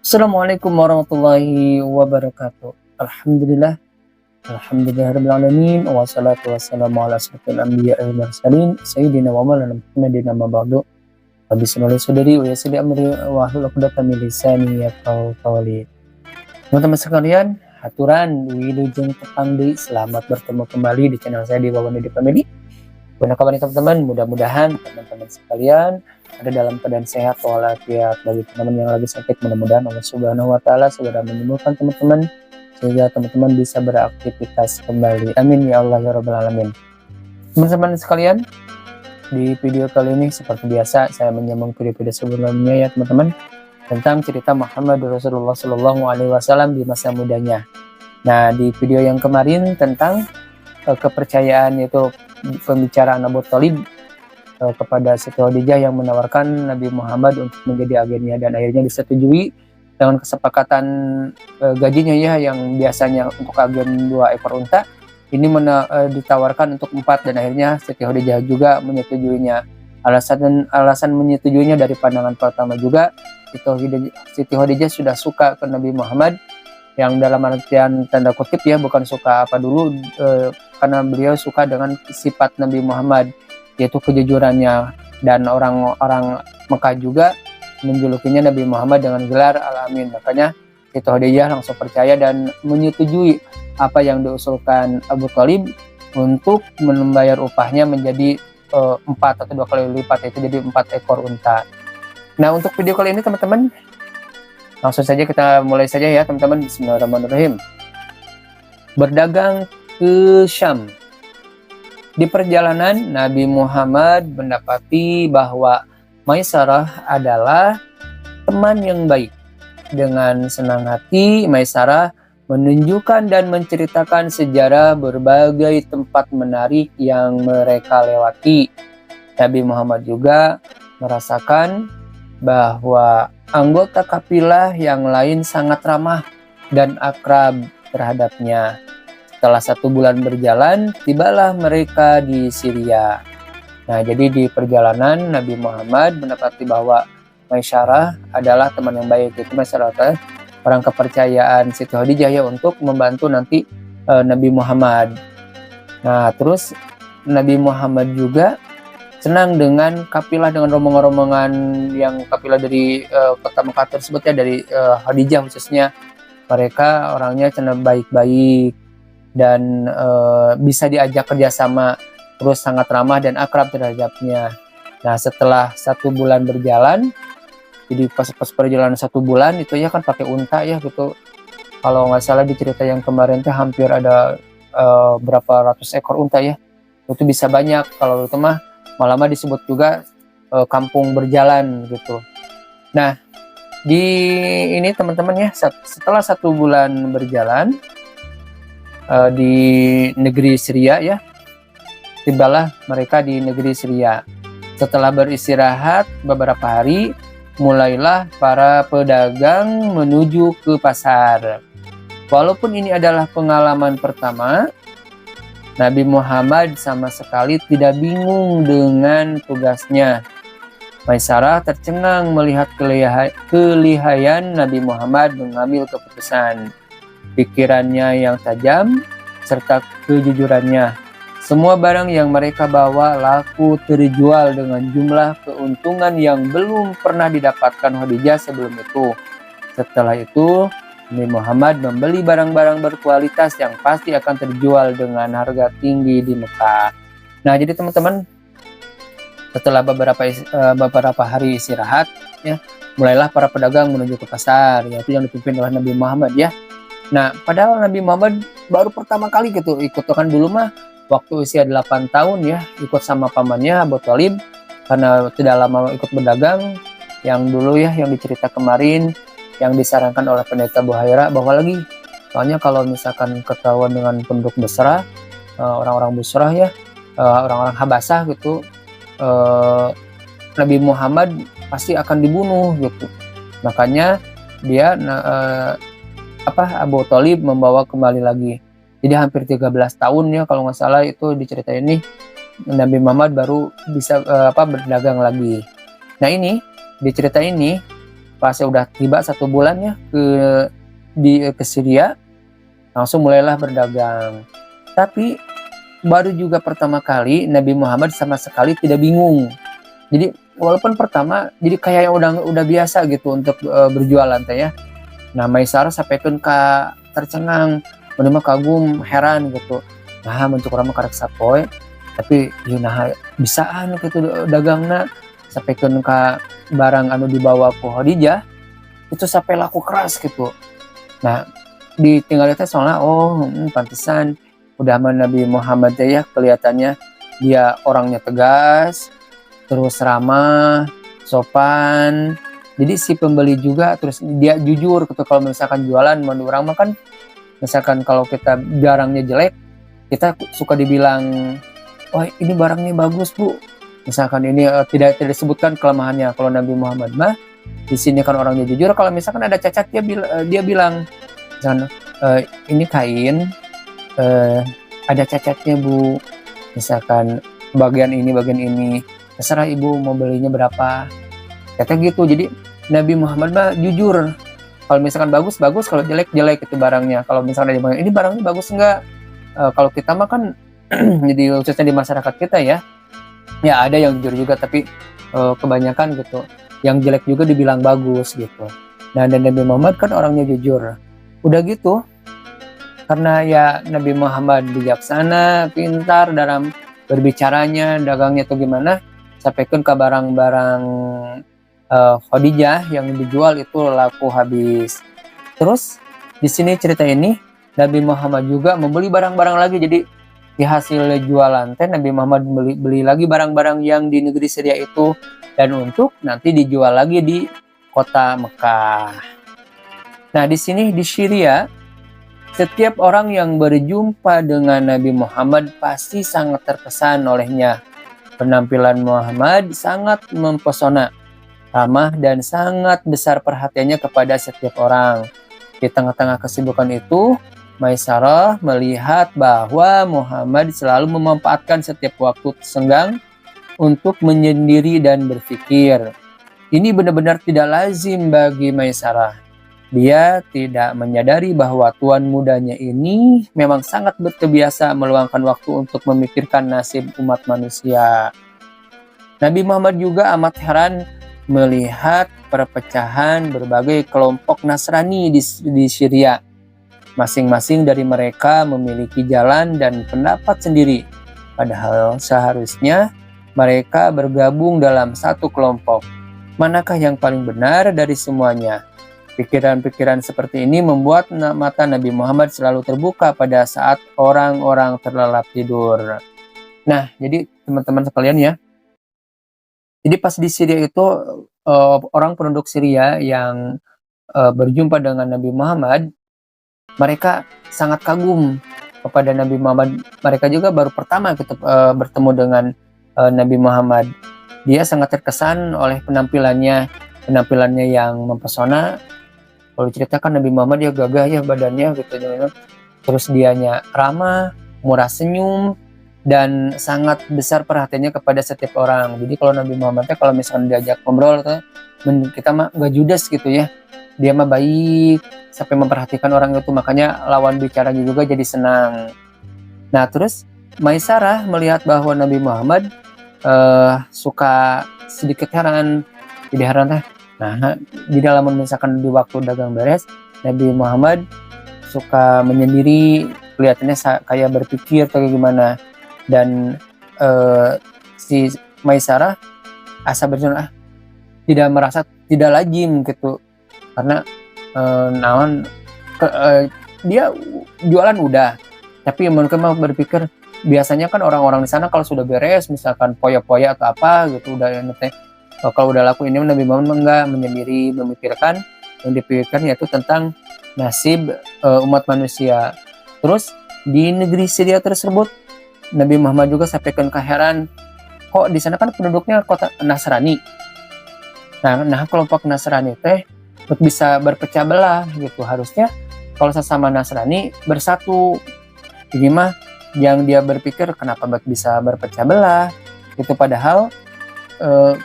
Assalamualaikum warahmatullahi wabarakatuh. Alhamdulillah, alhamdulillahirabbil alamin, wassalatu wassalamu ala asyrofil anbiya'i wal mursalin sayyidina wa maulana Muhammadin amma ba'du. Rabbi shrah li sadri wa yassir li amri wahlul 'uqdatam min lisani yafqahu qawli. Teman-teman sekalian, haturan wilujeng tepang deui, selamat bertemu kembali di channel saya di Wawan Didi Family. Gimana kabarnya teman-teman? Mudah-mudahan teman-teman sekalian ada dalam keadaan sehat walafiat. Bagi teman-teman yang lagi sakit, mudah-mudahan Allah Subhanahu wa taala segera menyembuhkan teman-teman sehingga teman-teman bisa beraktivitas kembali. Amin ya Allah ya rabbal alamin. Teman-teman sekalian, di video kali ini seperti biasa saya menyambung video-video sebelumnya ya teman-teman, tentang cerita Muhammad Rasulullah Shallallahu alaihi wasallam di masa mudanya. Nah, di video yang kemarin tentang kepercayaan, yaitu pembicaraan Abu Thalib kepada Siti Khadijah yang menawarkan Nabi Muhammad untuk menjadi agennya, dan akhirnya disetujui dengan kesepakatan gajinya ya, yang biasanya untuk agen 2 ekor unta ini ditawarkan untuk 4, dan akhirnya Siti Khadijah juga menyetujuinya. Alasan menyetujuinya dari pandangan pertama juga, Siti Khadijah sudah suka ke Nabi Muhammad, yang dalam artian tanda kutip ya, bukan suka apa dulu, karena beliau suka dengan sifat Nabi Muhammad, yaitu kejujurannya, dan orang-orang Mekah juga menjulukinya Nabi Muhammad dengan gelar Al-Amin. Makanya Siti Khadijah langsung percaya dan menyetujui apa yang diusulkan Abu Thalib untuk membayar upahnya menjadi 4 atau 2 kali lipat, yaitu jadi 4 ekor unta. Nah, untuk video kali ini teman-teman, langsung saja kita mulai saja ya teman-teman. Bismillahirrahmanirrahim. Berdagang ke Syam. Di perjalanan, Nabi Muhammad mendapati bahwa Maisarah adalah teman yang baik. Dengan senang hati, Maisarah menunjukkan dan menceritakan sejarah berbagai tempat menarik yang mereka lewati. Nabi Muhammad juga merasakan bahwa anggota kafilah yang lain sangat ramah dan akrab terhadapnya. Setelah 1 bulan berjalan, tibalah mereka di Syria. Nah, jadi di perjalanan Nabi Muhammad mendapati bahwa Maisarah adalah teman yang baik. Itu Maisarah orang kepercayaan Siti Khadijah ya, untuk membantu nanti Nabi Muhammad. Nah, terus Nabi Muhammad juga senang dengan kafilah, dengan rombongan-rombongan yang kafilah dari kota Mekah tersebut ya, dari Khadijah khususnya. Mereka orangnya cenderung baik-baik dan bisa diajak kerjasama, terus sangat ramah dan akrab terhadapnya. Nah, setelah 1 bulan berjalan, jadi pas perjalanan 1 bulan itu ya kan pakai unta ya gitu. Kalau nggak salah di cerita yang kemarin tuh hampir ada berapa ratus ekor unta ya. Itu bisa banyak. Kalau itu mah malah disebut juga kampung berjalan gitu. Nah, di ini teman-teman ya, setelah 1 bulan berjalan di negeri Syria ya, tibalah mereka di negeri Syria. Setelah beristirahat beberapa hari, mulailah para pedagang menuju ke pasar. Walaupun ini adalah pengalaman pertama, Nabi Muhammad sama sekali tidak bingung dengan tugasnya. Maisarah tercengang melihat kelihayan Nabi Muhammad mengambil keputusan. Pikirannya yang tajam serta kejujurannya. Semua barang yang mereka bawa laku terjual dengan jumlah keuntungan yang belum pernah didapatkan Khadijah sebelum itu. Setelah itu, Nabi Muhammad membeli barang-barang berkualitas yang pasti akan terjual dengan harga tinggi di Mekah. Nah, jadi teman-teman, setelah beberapa hari istirahat ya, mulailah para pedagang menuju ke pasar, yaitu yang dipimpin oleh Nabi Muhammad ya. Nah, padahal Nabi Muhammad baru pertama kali gitu ikut, kan dulu mah waktu usia 8 tahun ya, ikut sama pamannya Abu Thalib, karena tidak lama ikut berdagang. Yang dulu ya, yang dicerita kemarin, yang disarankan oleh pendeta Buhaira, bahwa lagi soalnya kalau misalkan ketahuan dengan penduduk Basrah, orang-orang Basrah ya, orang-orang Habasah gitu, Nabi Muhammad pasti akan dibunuh gitu. Makanya dia Abu Thalib membawa kembali lagi. Jadi hampir 13 tahun ya kalau nggak salah itu diceritain nih, Nabi Muhammad baru bisa berdagang lagi. Nah, ini di cerita ini pas udah tiba 1 bulan ya ke Syria, langsung mulailah berdagang. Tapi baru juga pertama kali Nabi Muhammad sama sekali tidak bingung. Jadi walaupun pertama jadi kayak udah biasa gitu untuk berjualan teh ya. Nah Maisarah sampaikan ka tercengang, menerima kagum heran gitu. Nah bentuk orang karek sapoe, tapi nah bisaan gitu dagangna sampaikan ka barang anu dibawa ku Khadijah itu sampai laku keras gitu. Nah ditinggal teh soalnya pantesan udah sama Nabi Muhammad ya kelihatannya dia orangnya tegas, terus ramah, sopan. Jadi si pembeli juga terus dia jujur gitu. Kalau misalkan jualan menurut orang mah kan misalkan kalau kita barangnya jelek, kita suka dibilang, "Oh, ini barangnya bagus, Bu." Misalkan ini tidak disebutkan kelemahannya. Kalau Nabi Muhammad mah di sini kan orangnya jujur. Kalau misalkan ada cacat dia bilang, misalkan, "Ini kain ada cacatnya, Bu. Misalkan bagian ini, terserah Ibu mau belinya berapa." Kata gitu. Jadi Nabi Muhammad mah jujur. Kalau misalkan bagus, kalau jelek itu barangnya. Kalau misalkan ada yang ini barangnya bagus enggak? Kalau kita mah kan jadi khususnya di masyarakat kita ya ada yang jujur juga, tapi kebanyakan gitu. Yang jelek juga dibilang bagus gitu. Nah, dan Nabi Muhammad kan orangnya jujur. Udah gitu, karena ya Nabi Muhammad bijaksana, pintar dalam berbicaranya, dagangnya tuh gimana, sampaikan ke barang-barang Khadijah yang dijual itu laku habis. Terus di sini cerita ini Nabi Muhammad juga membeli barang-barang lagi. Jadi di hasil jualan teh Nabi Muhammad beli lagi barang-barang yang di negeri Syria itu dan untuk nanti dijual lagi di kota Mekah. Nah di sini di Syria setiap orang yang berjumpa dengan Nabi Muhammad pasti sangat terkesan olehnya. Penampilan Muhammad sangat mempesona, ramah dan sangat besar perhatiannya kepada setiap orang. Di tengah-tengah kesibukan itu, Maisarah melihat bahwa Muhammad selalu memanfaatkan setiap waktu senggang untuk menyendiri dan berpikir. Ini benar-benar tidak lazim bagi Maisarah. Dia tidak menyadari bahwa tuan mudanya ini memang sangat terbiasa meluangkan waktu untuk memikirkan nasib umat manusia. Nabi Muhammad juga amat heran melihat perpecahan berbagai kelompok Nasrani di Syria. Masing-masing dari mereka memiliki jalan dan pendapat sendiri. Padahal seharusnya mereka bergabung dalam satu kelompok. Manakah yang paling benar dari semuanya? Pikiran-pikiran seperti ini membuat mata Nabi Muhammad selalu terbuka pada saat orang-orang terlelap tidur. Nah, jadi teman-teman sekalian ya. Jadi pas di Syria itu orang penduduk Syria yang berjumpa dengan Nabi Muhammad, mereka sangat kagum kepada Nabi Muhammad. Mereka juga baru pertama bertemu dengan Nabi Muhammad. Dia sangat terkesan oleh penampilannya yang mempesona. Kalau diceritakan Nabi Muhammad dia gagah ya badannya gitu. Terus dianya ramah, murah senyum, dan sangat besar perhatiannya kepada setiap orang. Jadi kalau Nabi Muhammad kalau misalnya diajak ngobrol kita mah gak judes gitu ya. Dia mah baik sampai memperhatikan orang itu, makanya lawan bicaranya juga jadi senang. Nah terus Maisarah melihat bahwa Nabi Muhammad suka sedikit heran. Jadi heran teh. Nah di dalam misalkan di waktu dagang beres, Nabi Muhammad suka menyendiri, kelihatannya kayak berpikir kayak gimana. Dan si Maisarah asa berjalan tidak merasa tidak lazim gitu, karena dia jualan udah, tapi mereka mau berpikir biasanya kan orang-orang di sana kalau sudah beres misalkan poya-poya atau apa gitu udah kalau udah laku, ini Nabi Muhammad enggak, menyendiri memikirkan, yang dipikirkan yaitu tentang nasib umat manusia. Terus di negeri Syria tersebut Nabi Muhammad juga sampaikan keheran, kok di sana kan penduduknya kota Nasrani. Nah kelompok Nasrani teh bisa berpecah belah gitu. Harusnya kalau sesama Nasrani bersatu. Ini mah yang dia berpikir kenapa bisa berpecah belah. Itu padahal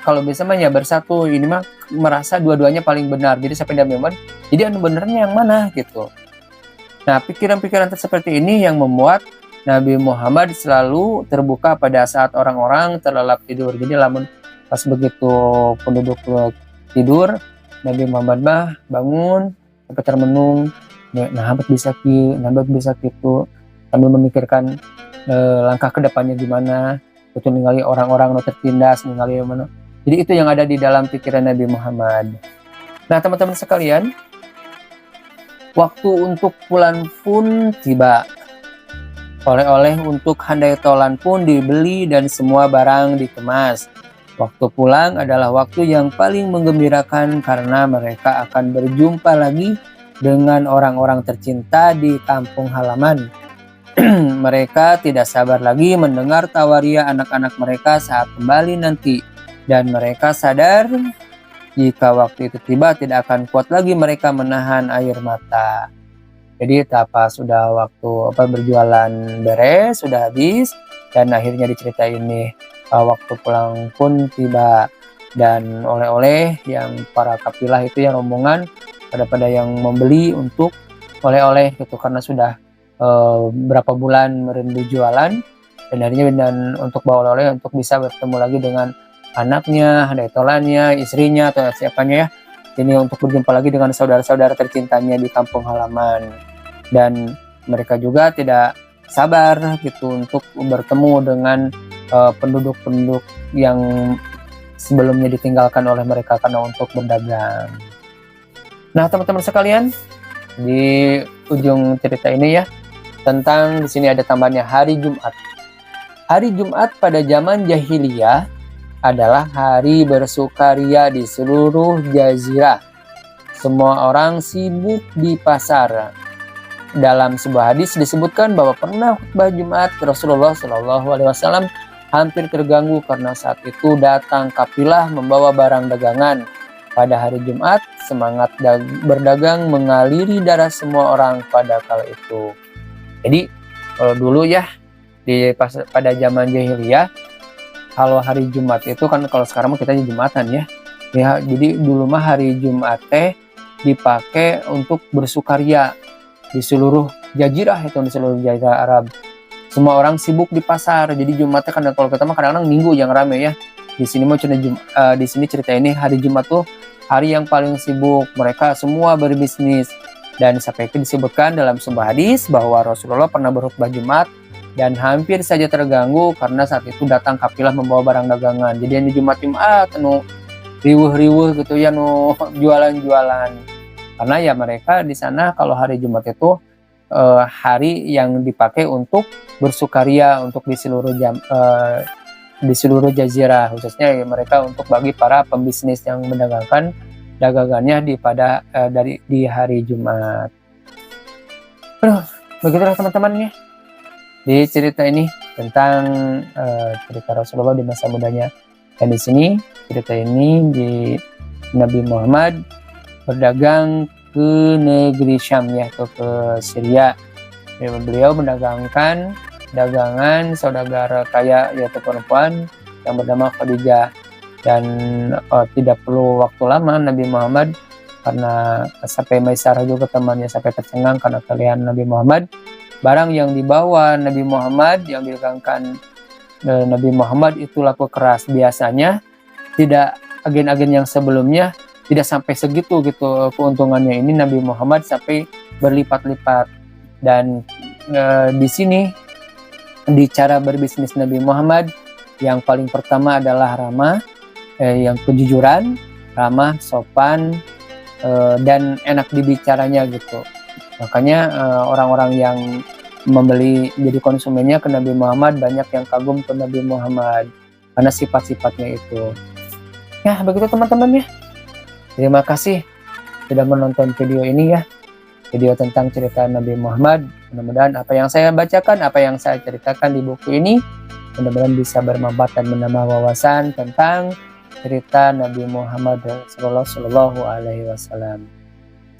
kalau bisa mah ya bersatu. Ini mah merasa dua-duanya paling benar. Jadi sampai Nabi Muhammad, jadi anu benernya yang mana gitu. Nah, pikiran-pikiran seperti ini yang membuat Nabi Muhammad selalu terbuka pada saat orang-orang terlelap tidur. Jadi lamun pas begitu penduduk tidur, Nabi Muhammad mah bangun sampai termenung, nah bisa gitu, sambil memikirkan langkah kedepannya gimana, betul ningali orang-orang nu tertindas, ningali mana. Jadi itu yang ada di dalam pikiran Nabi Muhammad. Nah, teman-teman sekalian, waktu untuk pulang pun tiba. Oleh-oleh untuk handai tolan pun dibeli dan semua barang dikemas. Waktu pulang adalah waktu yang paling menggembirakan karena mereka akan berjumpa lagi dengan orang-orang tercinta di kampung halaman. Mereka tidak sabar lagi mendengar tawaria anak-anak mereka saat kembali nanti. Dan mereka sadar jika waktu itu tiba tidak akan kuat lagi mereka menahan air mata. Jadi pas sudah waktu berjualan beres, sudah habis, dan akhirnya dicerita ini waktu pulang pun tiba, dan oleh-oleh yang para kafilah itu yang rombongan pada yang membeli untuk oleh-oleh gitu, karena sudah berapa bulan merindu jualan, dan akhirnya dan untuk bawa oleh-oleh untuk bisa bertemu lagi dengan anaknya, handai tolannya, istrinya atau siapanya ya. Ini untuk berjumpa lagi dengan saudara-saudara tercintanya di kampung halaman. Dan mereka juga tidak sabar gitu untuk bertemu dengan penduduk-penduduk yang sebelumnya ditinggalkan oleh mereka karena untuk berdagang. Nah, teman-teman sekalian, di ujung cerita ini ya, tentang di sini ada tambahnya hari Jumat. Hari Jumat pada zaman jahiliyah adalah hari bersukaria di seluruh jazirah. Semua orang sibuk di pasar. Dalam sebuah hadis disebutkan bahwa pernah khutbah Jumat Rasulullah SAW hampir terganggu karena saat itu datang kafilah membawa barang dagangan. Pada hari Jumat, semangat berdagang mengaliri darah semua orang pada kala itu. Jadi kalau dulu ya pada zaman jahiliyah, kalau hari Jumat itu kan, kalau sekarang kita Jumatan ya. Jadi dulu mah hari Jumat dipakai untuk bersukaria di seluruh jazirah, itu di seluruh jazirah Arab. Semua orang sibuk di pasar. Jadi Jumatnya kan, kalau kita mah kadang-kadang Minggu yang rame ya. Di sini mau di sini cerita ini hari Jumat tuh hari yang paling sibuk. Mereka semua berbisnis. Dan sampai itu disebutkan dalam sebuah hadis bahwa Rasulullah pernah berkhutbah Jumat dan hampir saja terganggu karena saat itu datang kafilah membawa barang dagangan. Jadi ini Jumat riweuh-riweuh gitu ya, jualan-jualan. Karena ya mereka di sana kalau hari Jumat itu hari yang dipakai untuk bersukaria untuk di seluruh jazirah, khususnya ya mereka untuk bagi para pembisnis yang mendagangkan dagangannya di hari Jumat. Begitulah teman-teman ya di cerita ini tentang cerita Rasulullah di masa mudanya. Dan di sini cerita ini di Nabi Muhammad berdagang ke negeri Syam ya, atau ke Syria. Beliau mendagangkan dagangan saudagar kaya yaitu perempuan yang bernama Khadijah. Dan tidak perlu waktu lama Nabi Muhammad, karena sampai Maisarah juga temannya sampai tercengang karena kalian Nabi Muhammad. Barang yang dibawa Nabi Muhammad, yang didagangkan Nabi Muhammad itu laku keras. Biasanya tidak agen-agen yang sebelumnya tidak sampai segitu gitu keuntungannya. Ini Nabi Muhammad sampai berlipat-lipat. Dan di sini di cara berbisnis Nabi Muhammad yang paling pertama adalah ramah, yang kejujuran, ramah, sopan, dan enak dibicaranya gitu. Makanya orang-orang yang membeli jadi konsumennya ke Nabi Muhammad banyak yang kagum ke Nabi Muhammad karena sifat-sifatnya itu. Ya begitu teman-teman ya. Terima kasih sudah menonton video ini ya, video tentang cerita Nabi Muhammad. Mudah-mudahan apa yang saya bacakan, apa yang saya ceritakan di buku ini, mudah-mudahan bisa bermanfaat dan menambah wawasan tentang cerita Nabi Muhammad Sallallahu Alaihi Wasallam.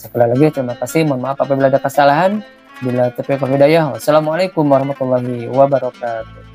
Sekali lagi terima kasih, mohon maaf apabila ada kesalahan. Bila taufiq wal hidayah. Wassalamualaikum warahmatullahi wabarakatuh.